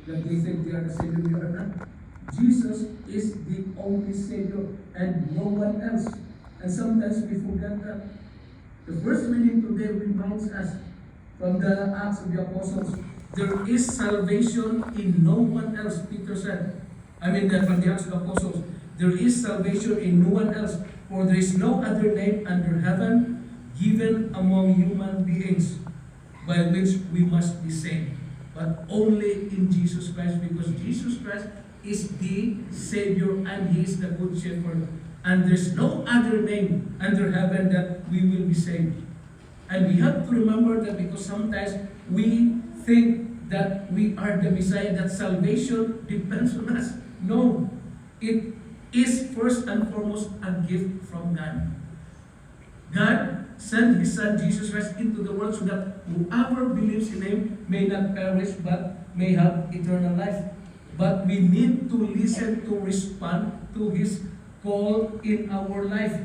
that they think they are the Savior. We are not. Jesus is the only Savior and no one else. And sometimes we forget that. The first reading today reminds us from the Acts of the Apostles, there is salvation in no one else, Peter said. From the Acts of the Apostles, there is salvation in no one else, for there is no other name under heaven given among human beings by which we must be saved, but only in Jesus Christ, because Jesus Christ is the Savior and He is the Good Shepherd. And there's no other name under heaven that we will be saved. And we have to remember that, because sometimes we think that we are the Messiah, that salvation depends on us. No, it is first and foremost a gift from God. God sent His Son Jesus Christ into the world so that whoever believes in Him may not perish but may have eternal life. But we need to listen to respond to His call in our life.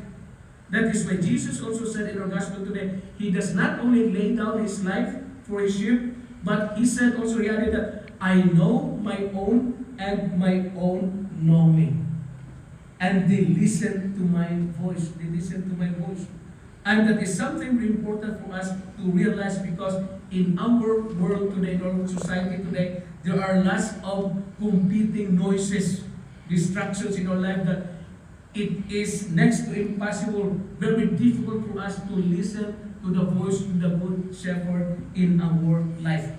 That is why Jesus also said in our gospel today, He does not only lay down His life for His sheep, but He said also, He added that, I know my own and my own know me. And they listen to my voice. They listen to my voice. And that is something very important for us to realize, because in our world today, in our society today, there are lots of competing noises, distractions in our life, that it is next to impossible, very difficult for us to listen to the voice of the Good Shepherd in our life.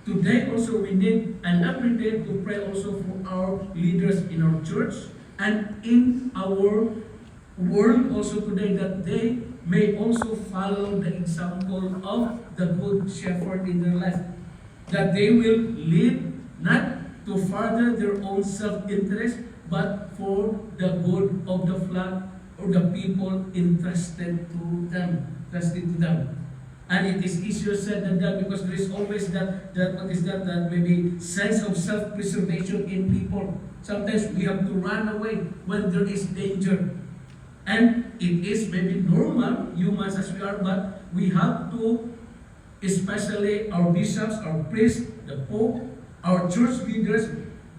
Today also we need, and every day, to pray also for our leaders in our church and in our world also today, that they may also follow the example of the Good Shepherd in their life. That they will lead not to further their own self-interest, but for the good of the flock or the people entrusted to them. And it is easier said than done, because there is always that maybe sense of self-preservation in people. Sometimes we have to run away when there is danger. And it is maybe normal, humans as we are, but we have to, especially our bishops, our priests, the Pope, our church leaders,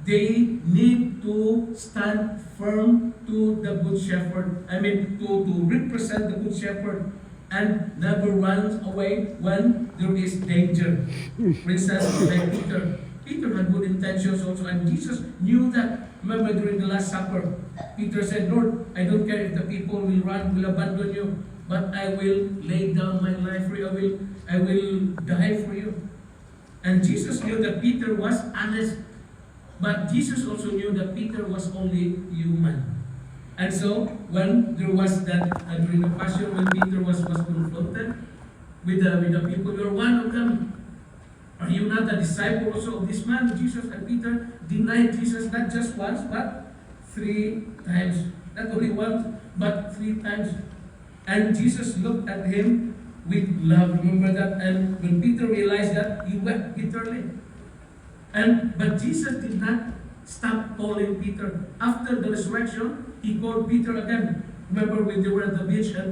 they need to stand firm to the Good Shepherd. To represent the Good Shepherd and never run away when there is danger. For instance, like Peter. Peter had good intentions also, and Jesus knew that. Remember during the Last Supper, Peter said, Lord, I don't care if the people will abandon you, but I will lay down my life for you. I will die for you. And Jesus knew that Peter was honest, but Jesus also knew that Peter was only human. And so, when there was that, during the Passion, when Peter was confronted with the people, you are one of them. Are you not a disciple also of this man? Jesus and Peter denied Jesus not just once, but 3 times. Not only once, but 3 times. And Jesus looked at him with love. Remember that? And when Peter realized that, he wept bitterly. But Jesus did not stop calling Peter. After the resurrection, He called Peter again. Remember when they were at the beach, and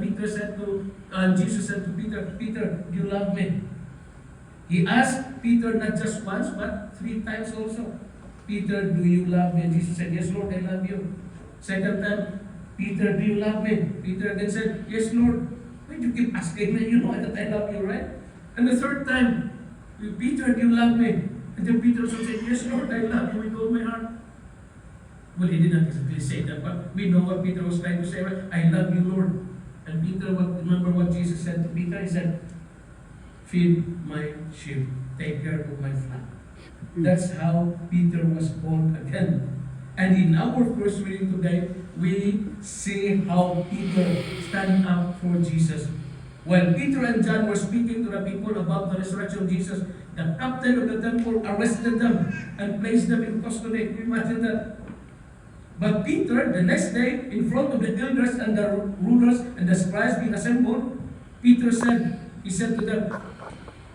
Jesus said to Peter, Peter, do you love me? He asked Peter not just once, but 3 times also. Peter, do you love me? And Jesus said, yes, Lord, I love you. Second time, Peter, do you love me? Peter then said, yes, Lord. Why do you keep asking me? You know that I love you, right? And the third time, Peter, do you love me? And then Peter also said, yes, Lord, I love you with all my heart. Well, he did not exactly say that, but we know what Peter was trying to say, right? I love you, Lord. And Peter, remember what Jesus said to Peter? He said, feed my sheep, take care of my flock. That's how Peter was born again. And in our first reading today, we see how Peter stand up for Jesus. While Peter and John were speaking to the people about the resurrection of Jesus, the captain of the temple arrested them and placed them in custody. Can you imagine that? But Peter, the next day, in front of the elders and the rulers and the scribes being assembled, Peter said, he said to them,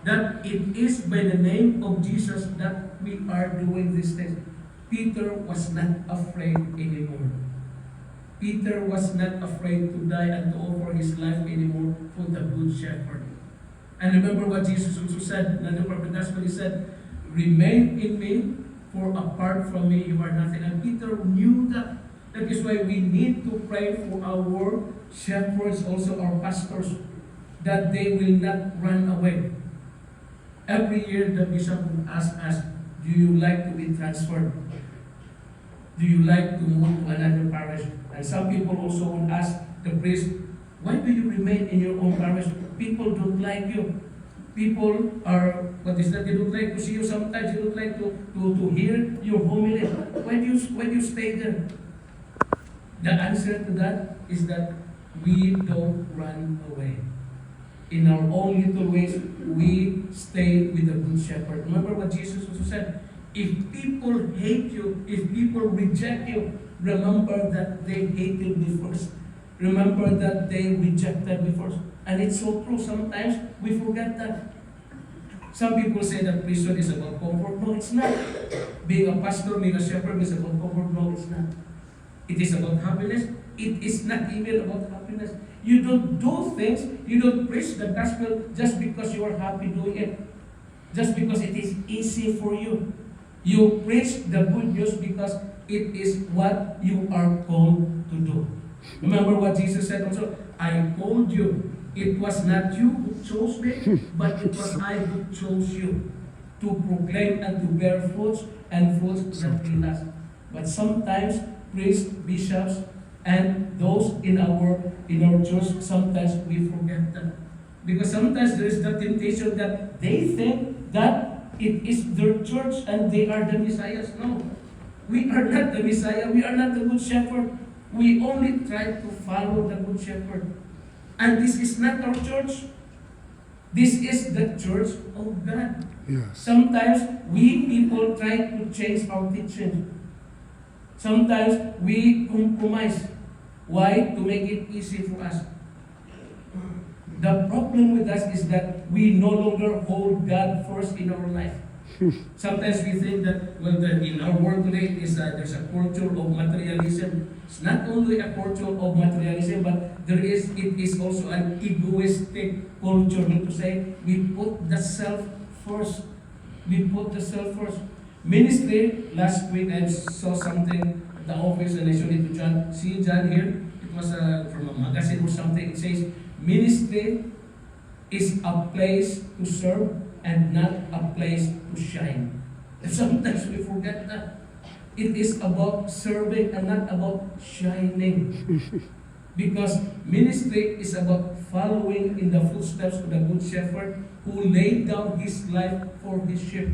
that it is by the name of Jesus that we are doing this thing. Peter was not afraid anymore. Peter was not afraid to die and to offer his life anymore for the Good Shepherd. And remember what Jesus also said in the Gospel. He said, remain in me for apart from me, you are nothing. And Peter knew that. That is why we need to pray for our shepherds, also our pastors, that they will not run away. Every year, the bishop will ask us, do you like to be transferred? Do you like to move to another parish? And some people also will ask the priest, why do you remain in your own parish? People don't like you. People are, what is that? They don't like to see you sometimes. They don't like to hear your homily. Why do you stay there? The answer to that is that we don't run away. In our own little ways, we stay with the Good Shepherd. Remember what Jesus also said? If people hate you, if people reject you, remember that they hated me first. Remember that they rejected me first. And it's so true. Sometimes we forget that. Some people say that priesthood is about comfort. No, it's not. Being a pastor, being a shepherd is about comfort. No, it's not. It is about happiness. It is not even about happiness. You don't do things, you don't preach the gospel just because you are happy doing it. Just because it is easy for you. You preach the good news because it is what you are called to do. Remember what Jesus said also? I called you. It was not you who chose me, but it was I who chose you to proclaim and to bear fruits and fruits that will last. But sometimes priests, bishops, and those in our church, sometimes we forget that. Because sometimes there is the temptation that they think that it is their church and they are the Messiahs. No, we are not the Messiah. We are not the Good Shepherd. We only try to follow the Good Shepherd. And this is not our church. This is the church of God. Yes. Sometimes we people try to change our teaching. Sometimes we compromise. Why? To make it easy for us. The problem with us is that we no longer hold God first in our life. Sometimes we think that, well, in our world today there's a culture of materialism. It's not only a culture of materialism, but it is also an egoistic culture. Meaning to say, we put the self first. We put the self first. Ministry, last week I saw something at the office and I showed it to John. See John here? It was from a magazine or something. It says, ministry is a place to serve and not a place to shine. And sometimes we forget that. It is about serving and not about shining. Because ministry is about following in the footsteps of the Good Shepherd who laid down his life for his sheep.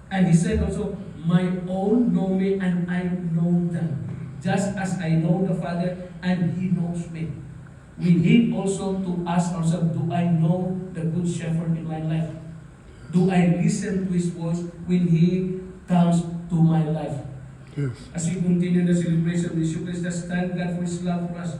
And he said also, my own know me and I know them, just as I know the Father and he knows me. We need also to ask ourselves, do I know the Good Shepherd in my life? Do I listen to his voice when he comes to my life? Yes. As we continue the celebration, we should just thank God for his love for us.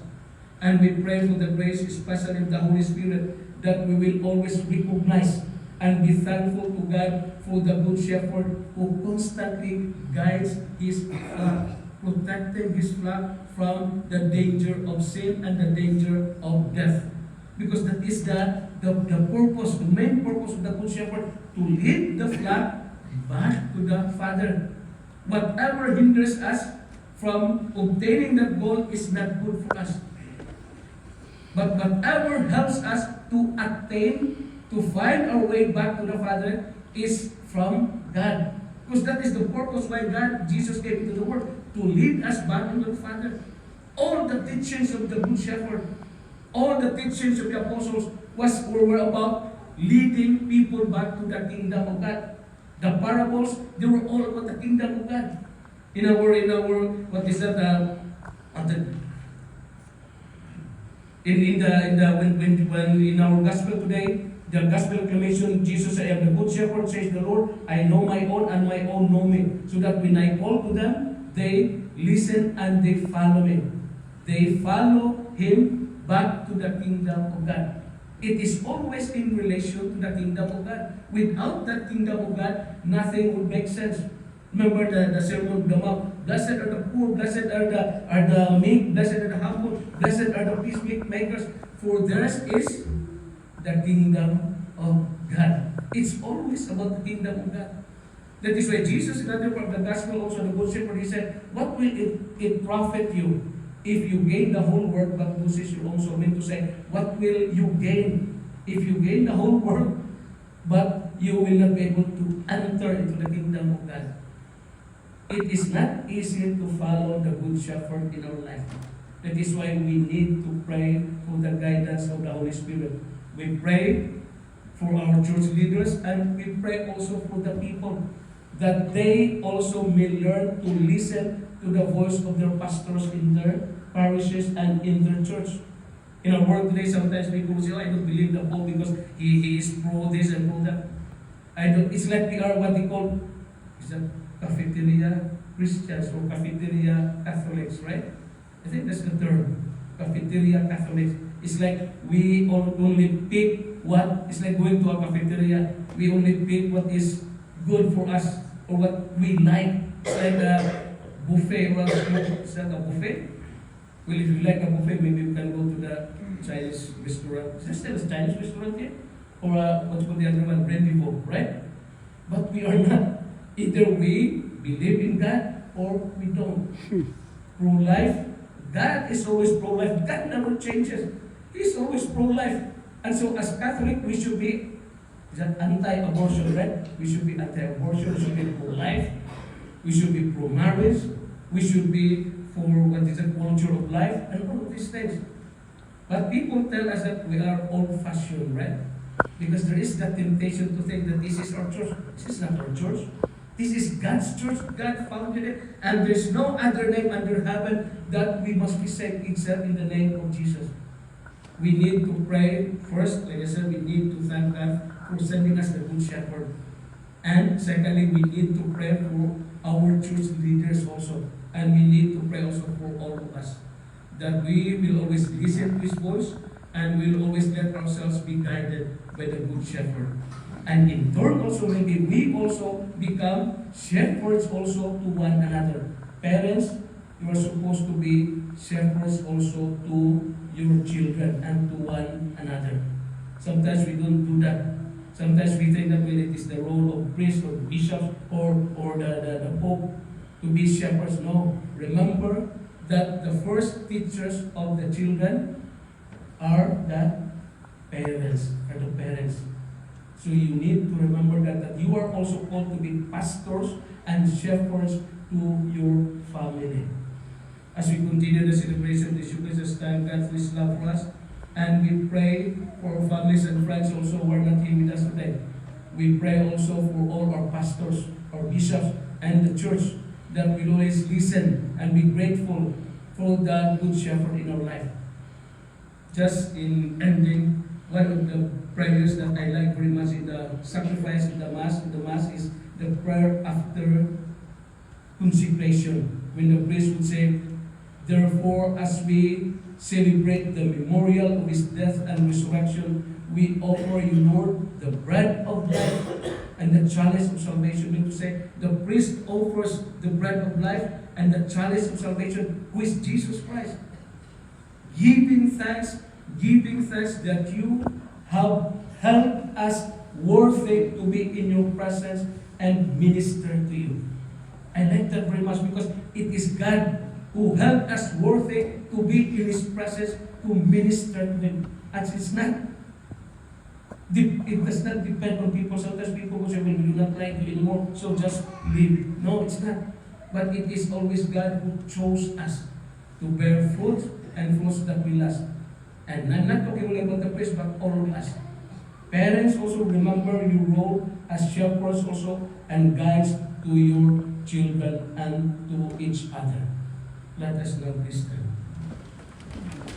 And we pray for the grace, especially of the Holy Spirit, that we will always recognize and be thankful to God for the Good Shepherd who constantly guides his flock, protecting his flock from the danger of sin and the danger of death. Because that is the purpose, the main purpose of the Good Shepherd, to lead the flock back to the Father. Whatever hinders us from obtaining that goal is not good for us. But whatever helps us to attain, to find our way back to the Father is from God. Because that is the purpose why God, Jesus came into the world, to lead us back into the Father. All the teachings of the Good Shepherd, all the teachings of the apostles were about leading people back to the kingdom of God. The parables, they were all about the kingdom of God. In our what is that? When in our gospel today, the gospel acclamation, Jesus said, the Good Shepherd says the Lord, I know my own and my own know me. So that when I call to them, they listen and they follow me. They follow him back to the kingdom of God. It is always in relation to the kingdom of God. Without that kingdom of God, nothing would make sense. Remember the Sermon of the Mount. Blessed are the poor, blessed are the meek, blessed are the humble, blessed are the peacemakers, for theirs is the kingdom of God. It's always about the kingdom of God. That is why Jesus, in another part of the gospel, also the good shepherd, he said, what will it profit you if you gain the whole world but loses your own soul? Mean to say, what will you gain if you gain the whole world but you will not be able to enter into the kingdom of God? It is not easy to follow the good shepherd in our life. That is why we need to pray for the guidance of the Holy Spirit. We pray for our church leaders, and we pray also for the people, that they also may learn to listen to the voice of their pastors in their parishes and in their church. In our world today, sometimes people say, oh, I don't believe the Pope because he is pro this and pro that. It's like we are what they call, is that cafeteria Christians or cafeteria Catholics, right? I think that's the term, cafeteria Catholics. It's like we only pick what, it's like going to a cafeteria, we only pick what is good for us or what we like. It's like a buffet. Is that a buffet? Well, if you like a buffet, maybe you can go to the Chinese restaurant. Is there still a Chinese restaurant here? Or what's called the other one? Rendezvous, right? But we are not. Either we believe in God or we don't. Pro-life, God is always pro-life. God never changes. He's always pro-life. And so as Catholic, we should be anti-abortion, right? We should be anti-abortion, we should be pro-life, we should be pro-marriage, we should be for what is the culture of life, and all of these things. But people tell us that we are old-fashioned, right? Because there is that temptation to think that this is our church. This is not our church. This is God's church. God founded it, and there's no other name under heaven that we must be saved except in the name of Jesus. We need to pray first, like I said, we need to thank God for sending us the Good Shepherd. And secondly, we need to pray for our church leaders also. And we need to pray also for all of us. That we will always listen to His voice and we will always let ourselves be guided by the Good Shepherd. And in turn also, maybe we also become shepherds also to one another. Parents, you are supposed to be shepherds also to your children and to one another. Sometimes we don't do that. Sometimes we think that well, it is the role of priests or bishops or the Pope to be shepherds. No. Remember that the first teachers of the children are the parents. So you need to remember that you are also called to be pastors and shepherds to your family. As we continue the celebration of this Eucharist time, God please love for us. And we pray for our families and friends also who are not here with us today. We pray also for all our pastors, our bishops, and the church that will always listen and be grateful for the Good Shepherd in our life. Just in ending, one of the prayers that I like very much in the sacrifice in the Mass is the prayer after consecration. When the priest would say, therefore, as we celebrate the memorial of His death and resurrection, we offer you, Lord, the bread of life and the chalice of salvation. Meaning to say, the priest offers the bread of life and the chalice of salvation, who is Jesus Christ. Giving thanks that you have helped us worthy to be in your presence and minister to you. I like that very much because it is God who helped us worthy to be in His presence, to minister to Him. And it does not depend on people. Sometimes people will say, well, we do not like you anymore, so just leave. No, it's not. But it is always God who chose us to bear fruit and fruits that will last. And I'm not talking only about the priest, but all of us. Parents, also remember your role as shepherds also and guides to your children and to each other. Let us now please stand.